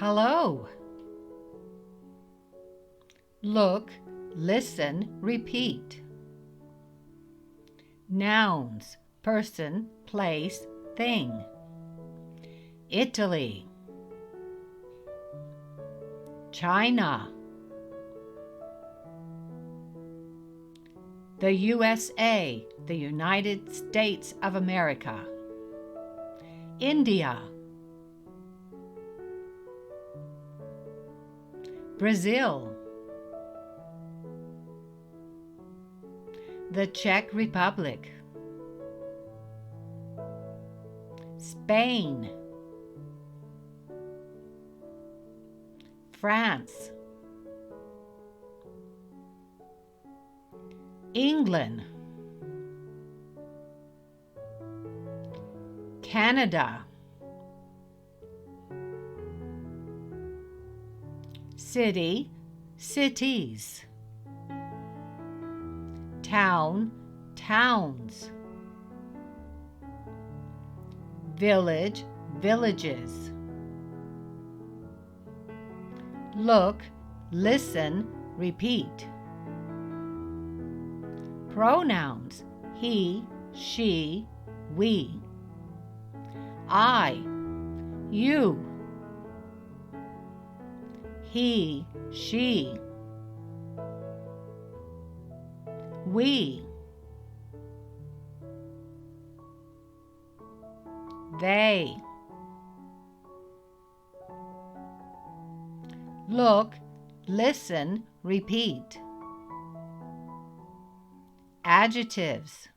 Hello. Look, listen, repeat. Nouns, person, place, thing. Italy. China. The USA, the United States of America. India. Brazil. The Czech Republic. Spain. France. England. Canada. City, cities. Town, towns. Village, villages. Look, listen, repeat. Pronouns, he, she, we. I, you. He, she. We. They. Look, listen, repeat. Adjectives.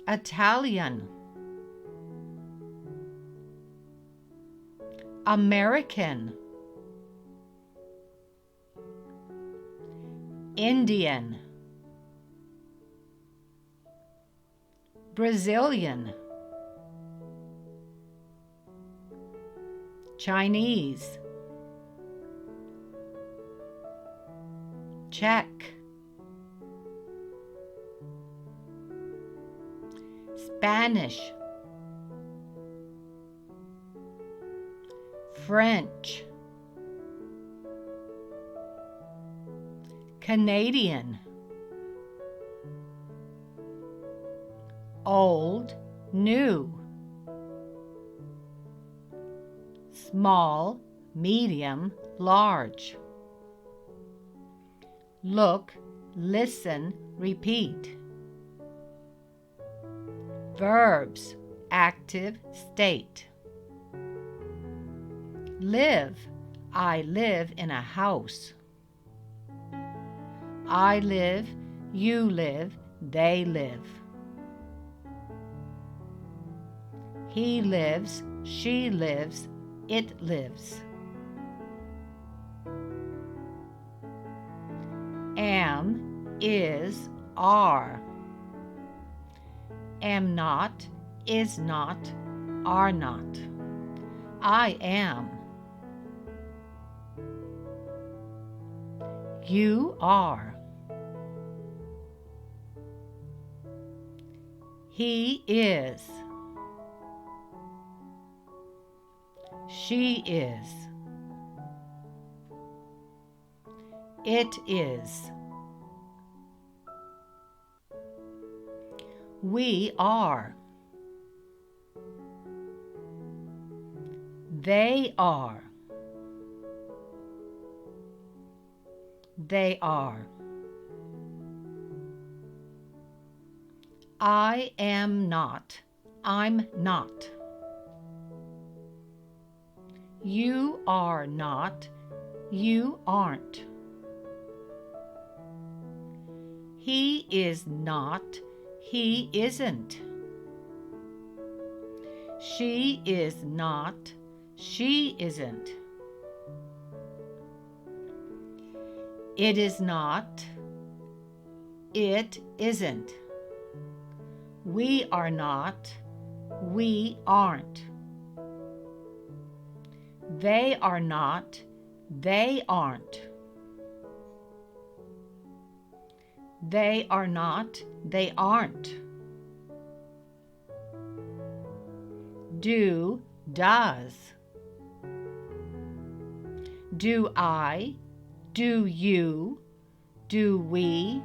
Italian. American. Indian. Brazilian. Chinese. Czech. Spanish. French. Canadian. Old, new. Small, medium, large. Look, listen, repeat. Verbs, active state. Live, I live in a house. I live, you live, they live. He lives, she lives, it lives. Am, is, are. Am not, is not, are not. I am. You are. He is. She is. It is. We are. They are. They are. I am not. I'm not. You are not. You aren't. He is not. He isn't. She is not. She isn't. It is not. It isn't. We are not. We aren't. They are not. They aren't. They are not. They aren't. Do, does. Do I, do you, do we,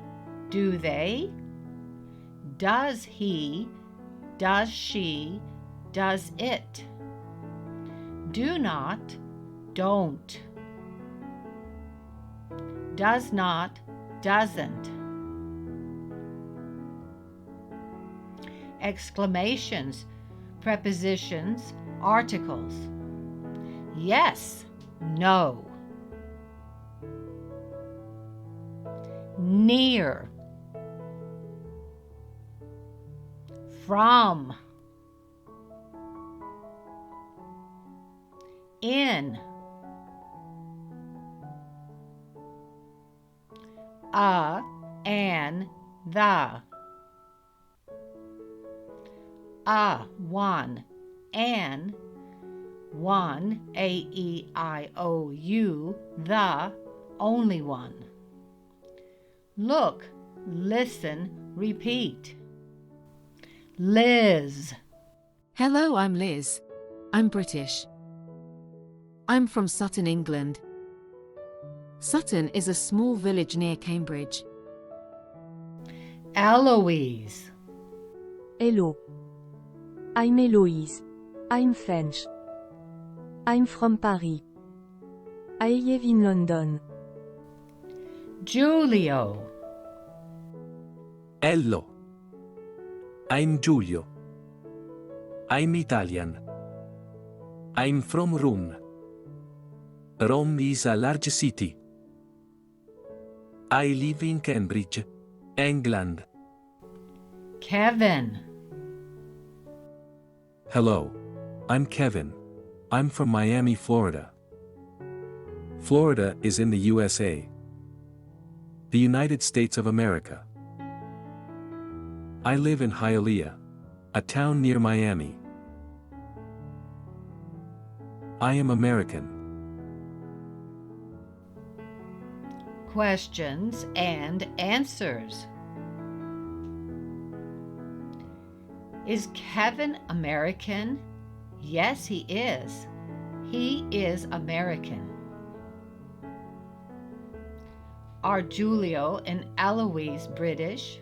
do they? Does he, does she, does it? Do not, don't. Does not, doesn't. Exclamations, prepositions, articles. Yes, no. Near. From. In. A, an, the. A, one, an, one, A-E-I-O-U, the, only one. Look, listen, repeat. Liz. Hello, I'm Liz. I'm British. I'm from Sutton, England. Sutton is a small village near Cambridge. Eloise. Hello. I'm Eloise. I'm French. I'm from Paris. I live in London. Giulio. Hello. I'm Giulio. I'm Italian. I'm from Rome. Rome is a large city. I live in Cambridge, England. Kevin. Hello. I'm Kevin. I'm from Miami, Florida. Florida is in the USA. The United States of America. I live in Hialeah, a town near Miami. I am American. Questions and answers. Is Kevin American? Yes, he is. He is American. Are Giulio and Eloise British?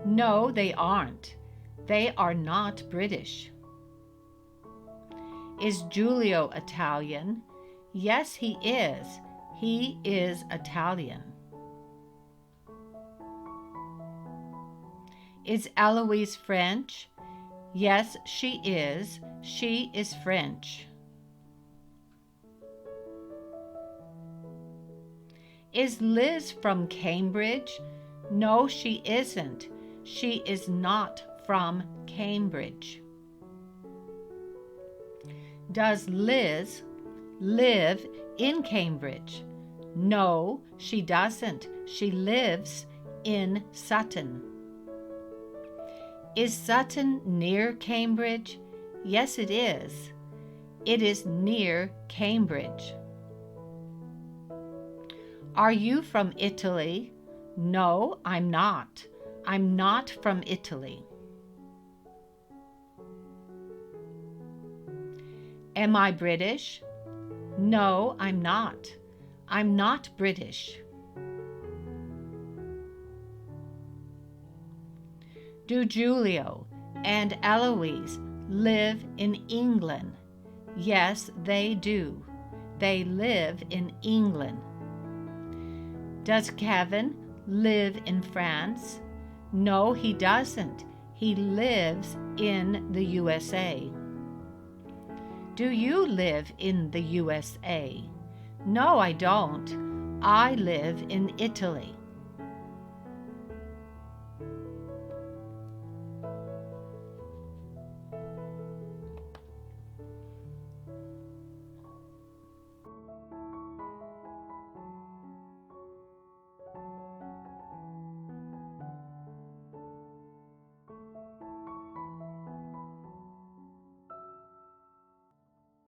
No, they aren't. They are not British. Is Giulio Italian? Yes, he is. He is Italian. Is Eloise French? Yes, she is. She is French. Is Liz from Cambridge? No, she isn't. She is not from Cambridge. Does Liz live in Cambridge? No, she doesn't. She lives in Sutton. Is Sutton near Cambridge? Yes, it is. It is near Cambridge. Are you from Italy? No, I'm not. I'm not from Italy. Am I British? No, I'm not. I'm not British. Do Giulio and Eloise live in England? Yes, they do. They live in England. Does Kevin live in France? No, he doesn't. He lives in the USA. Do you live in the USA? No, I don't. I live in Italy.